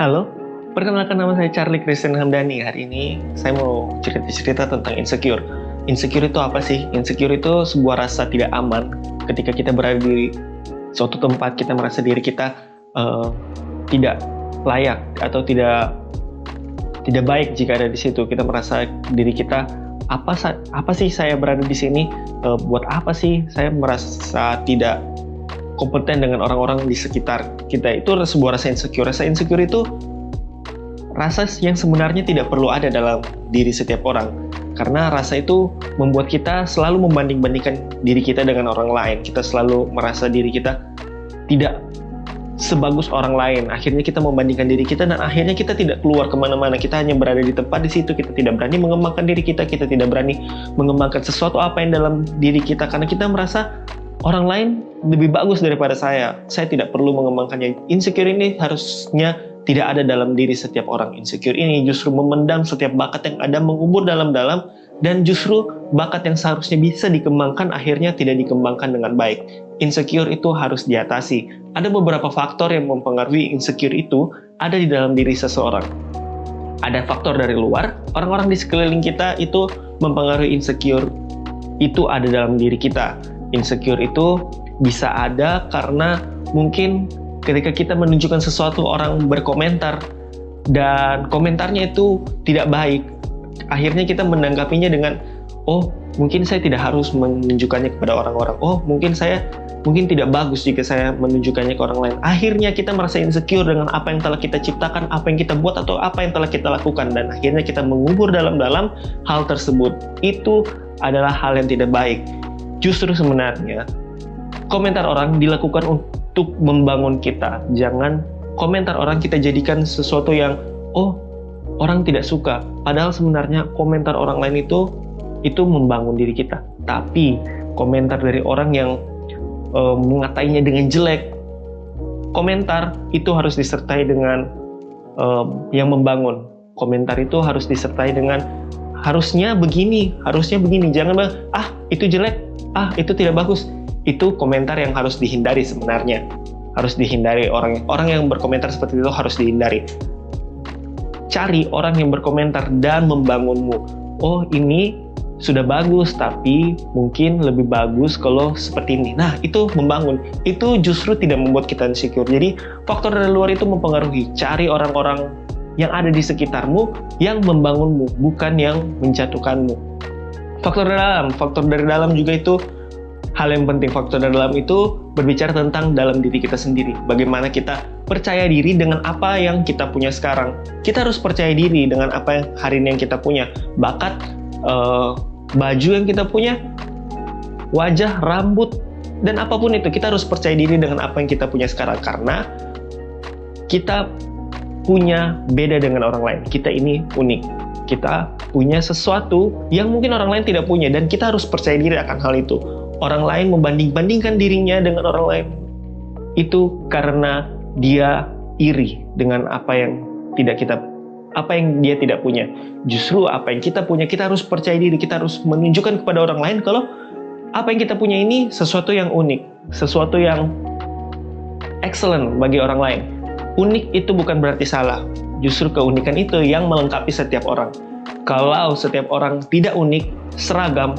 Halo, perkenalkan nama saya Charlie Christian Hamdani. Hari ini saya mau cerita-cerita tentang insecure. Insecure itu apa sih? Insecure itu sebuah rasa tidak aman ketika kita berada di suatu tempat, kita merasa diri kita tidak layak atau tidak baik jika ada di situ. Kita merasa diri kita apa sih saya berada di sini? Buat apa sih saya merasa tidak kompeten dengan orang-orang di sekitar kita? Itu sebuah rasa insecure. Rasa insecure itu rasa yang sebenarnya tidak perlu ada dalam diri setiap orang, karena rasa itu membuat kita selalu membanding-bandingkan diri kita dengan orang lain. Kita selalu merasa diri kita tidak sebagus orang lain. Akhirnya kita membandingkan diri kita dan akhirnya kita tidak keluar kemana-mana. Kita hanya berada di tempat di situ. Kita tidak berani mengembangkan diri kita. Kita tidak berani mengembangkan sesuatu apa yang dalam diri kita, karena kita merasa orang lain lebih bagus daripada saya. Saya tidak perlu mengembangkannya. Insecure ini harusnya tidak ada dalam diri setiap orang. Insecure ini justru memendam setiap bakat yang ada, mengubur dalam-dalam, dan justru bakat yang seharusnya bisa dikembangkan akhirnya tidak dikembangkan dengan baik. Insecure itu harus diatasi. Ada beberapa faktor yang mempengaruhi insecure itu ada di dalam diri seseorang. Ada faktor dari luar, orang-orang di sekeliling kita itu mempengaruhi insecure itu ada dalam diri kita. Insecure itu bisa ada karena mungkin ketika kita menunjukkan sesuatu, orang berkomentar dan komentarnya itu tidak baik. Akhirnya kita menanggapinya dengan, oh mungkin saya tidak harus menunjukkannya kepada orang-orang. Oh mungkin tidak bagus jika saya menunjukkannya ke orang lain. Akhirnya kita merasa insecure dengan apa yang telah kita ciptakan, apa yang kita buat, atau apa yang telah kita lakukan. Dan akhirnya kita mengubur dalam-dalam hal tersebut. Itu adalah hal yang tidak baik. Justru sebenarnya komentar orang dilakukan untuk membangun kita. Jangan komentar orang kita jadikan sesuatu yang orang tidak suka. Padahal sebenarnya komentar orang lain itu membangun diri kita. Tapi komentar dari orang yang mengatainya dengan jelek, komentar itu harus disertai dengan yang membangun. Komentar itu harus disertai dengan harusnya begini. Jangan bilang, itu jelek, itu tidak bagus. Itu komentar yang harus dihindari sebenarnya. Harus dihindari, orang yang berkomentar seperti itu harus dihindari. Cari orang yang berkomentar dan membangunmu. Oh, ini sudah bagus, tapi mungkin lebih bagus kalau seperti ini. Nah, itu membangun. Itu justru tidak membuat kita insecure. Jadi, faktor dari luar itu mempengaruhi. Cari orang-orang yang ada di sekitarmu yang membangunmu, bukan yang menjatuhkanmu. Faktor dari dalam juga itu hal yang penting. Faktor dari dalam itu berbicara tentang dalam diri kita sendiri. Bagaimana kita percaya diri dengan apa yang kita punya sekarang. Kita harus percaya diri dengan apa yang hari ini yang kita punya. Bakat, baju yang kita punya, wajah, rambut, dan apapun itu. Kita harus percaya diri dengan apa yang kita punya sekarang. Karena kita punya beda dengan orang lain. Kita ini unik. Kita punya sesuatu yang mungkin orang lain tidak punya. Dan kita harus percaya diri akan hal itu. Orang lain membanding-bandingkan dirinya dengan orang lain itu karena dia iri dengan apa yang dia tidak punya. Justru apa yang kita punya, kita harus percaya diri. Kita harus menunjukkan kepada orang lain kalau apa yang kita punya ini sesuatu yang unik, sesuatu yang excellent bagi orang lain. Unik itu bukan berarti salah. Justru keunikan itu yang melengkapi setiap orang. Kalau setiap orang tidak unik, seragam,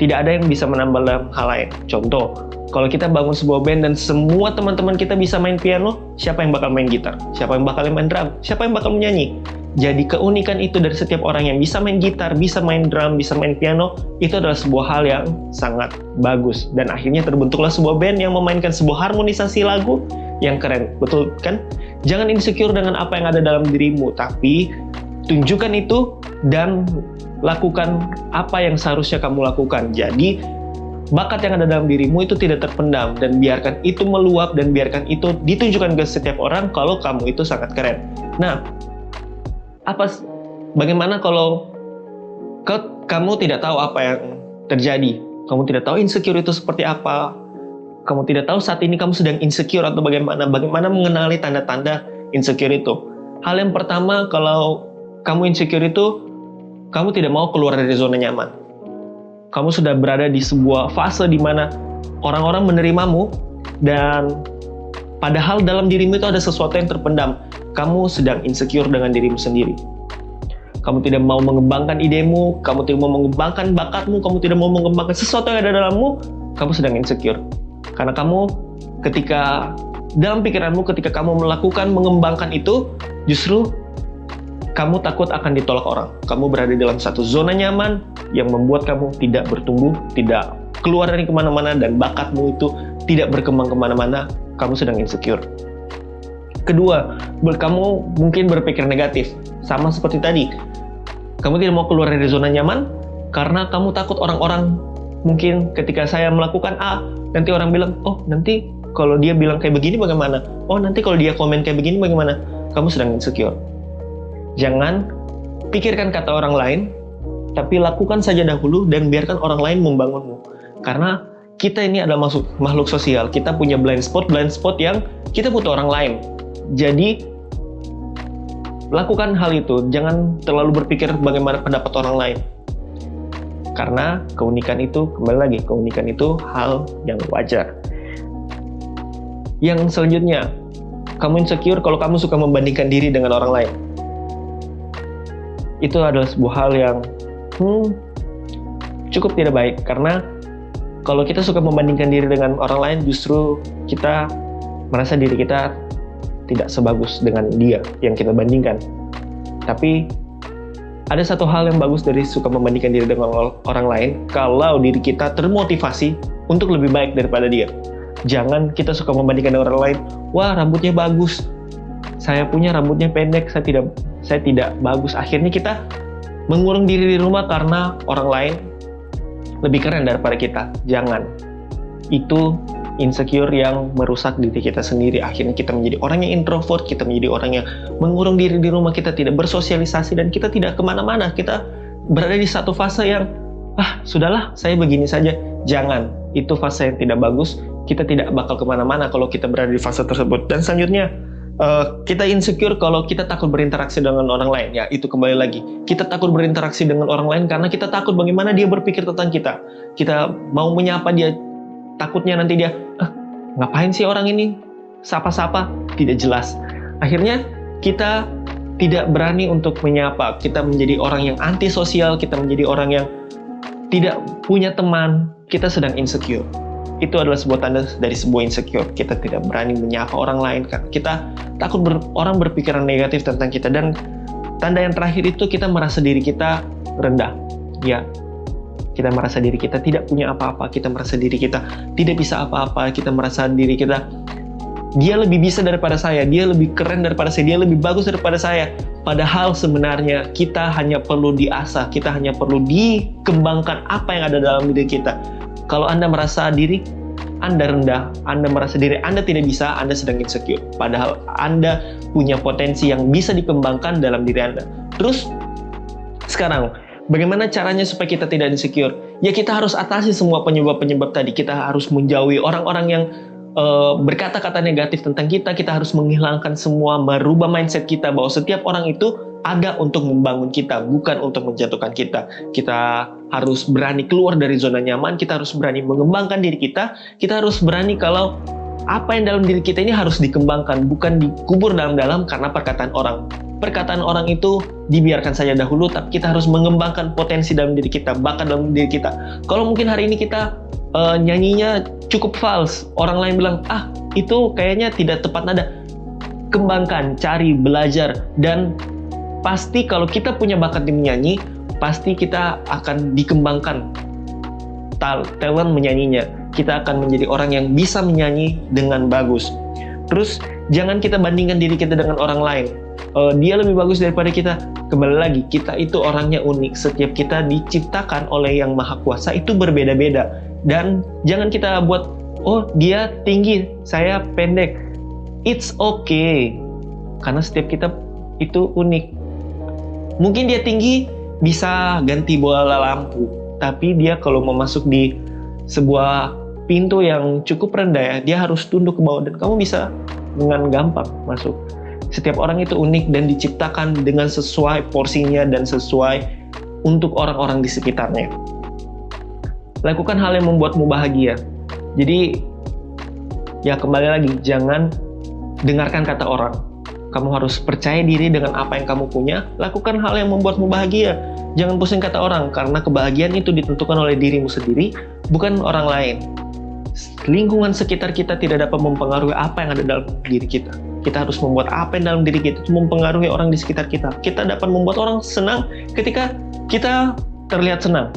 tidak ada yang bisa menambah dalam hal lain. Contoh, kalau kita bangun sebuah band dan semua teman-teman kita bisa main piano, siapa yang bakal main gitar? Siapa yang bakal main drum? Siapa yang bakal menyanyi? Jadi keunikan itu dari setiap orang yang bisa main gitar, bisa main drum, bisa main piano, itu adalah sebuah hal yang sangat bagus. Dan akhirnya terbentuklah sebuah band yang memainkan sebuah harmonisasi lagu yang keren. Betul kan? Jangan insecure dengan apa yang ada dalam dirimu, tapi tunjukkan itu dan lakukan apa yang seharusnya kamu lakukan. Jadi bakat yang ada dalam dirimu itu tidak terpendam, dan biarkan itu meluap, dan biarkan itu ditunjukkan ke setiap orang kalau kamu itu sangat keren. Nah, bagaimana kalau kamu tidak tahu apa yang terjadi? Kamu tidak tahu insecure itu seperti apa? Kamu tidak tahu saat ini kamu sedang insecure atau bagaimana mengenali tanda-tanda insecure itu? Hal yang pertama, kalau kamu insecure itu, kamu tidak mau keluar dari zona nyaman. Kamu sudah berada di sebuah fase di mana orang-orang menerimamu, dan padahal dalam dirimu itu ada sesuatu yang terpendam. kamu sedang insecure dengan dirimu sendiri. Kamu tidak mau mengembangkan idemu, kamu tidak mau mengembangkan bakatmu, kamu tidak mau mengembangkan sesuatu yang ada dalammu, kamu sedang insecure. Karena kamu ketika dalam pikiranmu, ketika kamu melakukan mengembangkan itu, justru kamu takut akan ditolak orang. Kamu berada dalam satu zona nyaman yang membuat kamu tidak bertumbuh, tidak keluar dari kemana-mana, dan bakatmu itu tidak berkembang kemana-mana. Kamu sedang insecure. Kedua, kamu mungkin berpikir negatif. Sama seperti tadi, kamu tidak mau keluar dari zona nyaman karena kamu takut orang-orang, mungkin ketika saya melakukan A, nanti orang bilang, oh nanti kalau dia bilang kayak begini bagaimana? Oh nanti kalau dia komen kayak begini bagaimana? Kamu sedang insecure. Jangan pikirkan kata orang lain, tapi lakukan saja dahulu dan biarkan orang lain membangunmu. Karena kita ini adalah makhluk sosial, kita punya blind spot yang kita butuh orang lain. Jadi lakukan hal itu, jangan terlalu berpikir bagaimana pendapat orang lain. Karena keunikan itu, kembali lagi, keunikan itu hal yang wajar. Yang selanjutnya, kamu insecure kalau kamu suka membandingkan diri dengan orang lain. Itu adalah sebuah hal yang cukup tidak baik, karena kalau kita suka membandingkan diri dengan orang lain, justru kita merasa diri kita tidak sebagus dengan dia yang kita bandingkan. Tapi ada satu hal yang bagus dari suka membandingkan diri dengan orang lain, kalau diri kita termotivasi untuk lebih baik daripada dia. Jangan kita suka membandingkan dengan orang lain, wah rambutnya bagus, saya punya rambutnya pendek, saya tidak bagus. Akhirnya kita mengurung diri di rumah karena orang lain lebih keren daripada kita. Jangan. Itu insecure yang merusak diri kita sendiri. Akhirnya kita menjadi orang yang introvert, kita menjadi orang yang mengurung diri di rumah, kita tidak bersosialisasi, dan kita tidak kemana-mana. Kita berada di satu fase yang, sudahlah, saya begini saja. Jangan. Itu fase yang tidak bagus. Kita tidak bakal kemana-mana kalau kita berada di fase tersebut. Dan selanjutnya, kita insecure kalau kita takut berinteraksi dengan orang lain. Ya, itu kembali lagi. Kita takut berinteraksi dengan orang lain karena kita takut bagaimana dia berpikir tentang kita. Kita mau menyapa dia, takutnya nanti dia, ngapain sih orang ini? Sapa-sapa, tidak jelas. Akhirnya kita tidak berani untuk menyapa. Kita menjadi orang yang antisosial, kita menjadi orang yang tidak punya teman. Kita sedang insecure. Itu adalah sebuah tanda dari sebuah insecure. Kita tidak berani menyapa orang lain karena kita takut orang berpikiran negatif tentang kita. Dan tanda yang terakhir itu kita merasa diri kita rendah. Ya, kita merasa diri kita tidak punya apa-apa, kita merasa diri kita tidak bisa apa-apa, kita merasa diri kita, dia lebih bisa daripada saya, dia lebih keren daripada saya, dia lebih bagus daripada saya. Padahal sebenarnya kita hanya perlu diasah, kita hanya perlu dikembangkan apa yang ada dalam diri kita. Kalau Anda merasa diri Anda rendah, Anda merasa diri Anda tidak bisa, Anda sedang insecure. Padahal Anda punya potensi yang bisa dikembangkan dalam diri Anda. Terus, sekarang, bagaimana caranya supaya kita tidak insecure? Ya kita harus atasi semua penyebab-penyebab tadi. Kita harus menjauhi orang-orang yang berkata-kata negatif tentang kita. Kita harus menghilangkan semua, merubah mindset kita bahwa setiap orang itu ada untuk membangun kita, bukan untuk menjatuhkan kita. Kita harus berani keluar dari zona nyaman, kita harus berani mengembangkan diri kita. Kita harus berani kalau apa yang dalam diri kita ini harus dikembangkan, bukan dikubur dalam-dalam karena perkataan orang. Perkataan orang itu dibiarkan saja dahulu, tapi kita harus mengembangkan potensi dalam diri kita, bakat dalam diri kita. Kalau mungkin hari ini kita nyanyinya cukup false, orang lain bilang, itu kayaknya tidak tepat nada. Kembangkan, cari, belajar, dan pasti kalau kita punya bakat di menyanyi, pasti kita akan dikembangkan talent menyanyinya. Kita akan menjadi orang yang bisa menyanyi dengan bagus. Terus, jangan kita bandingkan diri kita dengan orang lain. Dia lebih bagus daripada kita. Kembali lagi, kita itu orangnya unik. Setiap kita diciptakan oleh Yang Maha Kuasa itu berbeda-beda. Dan jangan kita buat, dia tinggi, saya pendek. It's okay. Karena setiap kita itu unik. Mungkin dia tinggi, bisa ganti bola lampu. Tapi dia kalau mau masuk di sebuah pintu yang cukup rendah, dia harus tunduk ke bawah. Dan kamu bisa dengan gampang masuk. Setiap orang itu unik dan diciptakan dengan sesuai porsinya dan sesuai untuk orang-orang di sekitarnya. Lakukan hal yang membuatmu bahagia. Jadi, ya kembali lagi, jangan dengarkan kata orang. Kamu harus percaya diri dengan apa yang kamu punya, lakukan hal yang membuatmu bahagia. Jangan pusing kata orang, karena kebahagiaan itu ditentukan oleh dirimu sendiri, bukan orang lain. Lingkungan sekitar kita tidak dapat mempengaruhi apa yang ada dalam diri kita. Kita harus membuat apa yang dalam diri kita itu mempengaruhi orang di sekitar kita. Kita dapat membuat orang senang ketika kita terlihat senang.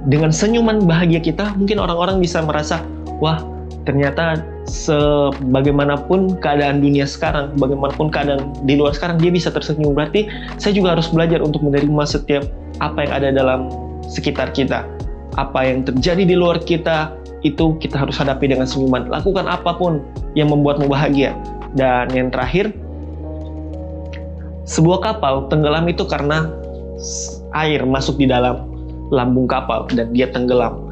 Dengan senyuman bahagia kita, mungkin orang-orang bisa merasa, wah, ternyata sebagaimanapun keadaan dunia sekarang, bagaimanapun keadaan di luar sekarang, dia bisa tersenyum. Berarti saya juga harus belajar untuk menerima setiap apa yang ada dalam sekitar kita. Apa yang terjadi di luar kita, itu kita harus hadapi dengan senyuman. Lakukan apapun yang membuatmu bahagia. Dan yang terakhir, sebuah kapal tenggelam itu karena air masuk di dalam lambung kapal dan dia tenggelam.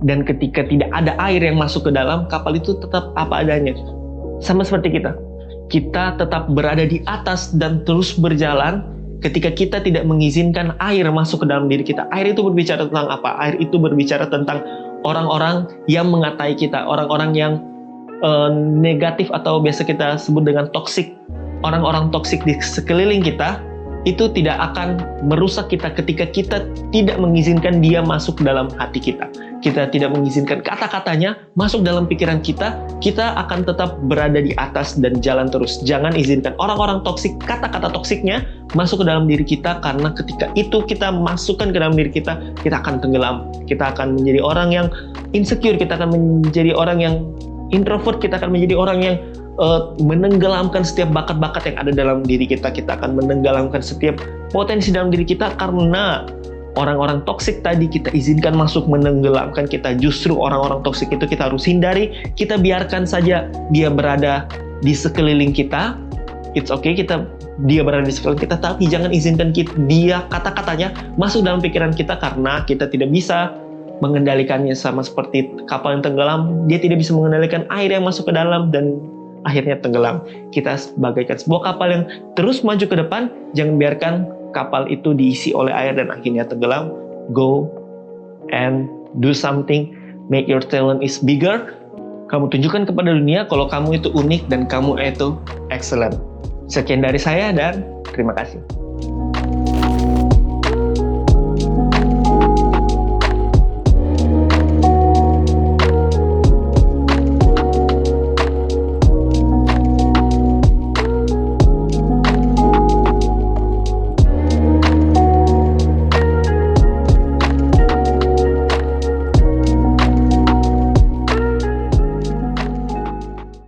Dan ketika tidak ada air yang masuk ke dalam, kapal itu tetap apa adanya. Sama seperti kita. Kita tetap berada di atas dan terus berjalan ketika kita tidak mengizinkan air masuk ke dalam diri kita. Air itu berbicara tentang apa? Air itu berbicara tentang orang-orang yang mengatai kita, orang-orang yang negatif atau biasa kita sebut dengan toksik. Orang-orang toksik di sekeliling kita itu tidak akan merusak kita ketika kita tidak mengizinkan dia masuk dalam hati kita. Kita tidak mengizinkan kata-katanya masuk dalam pikiran kita, kita akan tetap berada di atas dan jalan terus. Jangan izinkan orang-orang toksik, kata-kata toksiknya masuk ke dalam diri kita, karena ketika itu kita masukkan ke dalam diri kita, kita akan tenggelam. Kita akan menjadi orang yang insecure, kita akan menjadi orang yang introvert, kita akan menjadi orang yang menenggelamkan setiap bakat-bakat yang ada dalam diri kita. Kita akan menenggelamkan setiap potensi dalam diri kita karena orang-orang toksik tadi kita izinkan masuk menenggelamkan kita. Justru orang-orang toksik itu kita harus hindari. Kita biarkan saja dia berada di sekeliling kita. It's okay, dia berada di sekeliling kita, tapi jangan izinkan dia kata-katanya masuk dalam pikiran kita, karena kita tidak bisa mengendalikannya. Sama seperti kapal yang tenggelam, dia tidak bisa mengendalikan air yang masuk ke dalam dan akhirnya tenggelam. Kita bagaikan sebuah kapal yang terus maju ke depan. Jangan biarkan kapal itu diisi oleh air dan akhirnya tenggelam. Go and do something. Make your talent is bigger. Kamu tunjukkan kepada dunia kalau kamu itu unik dan kamu itu excellent. Sekian dari saya dan terima kasih.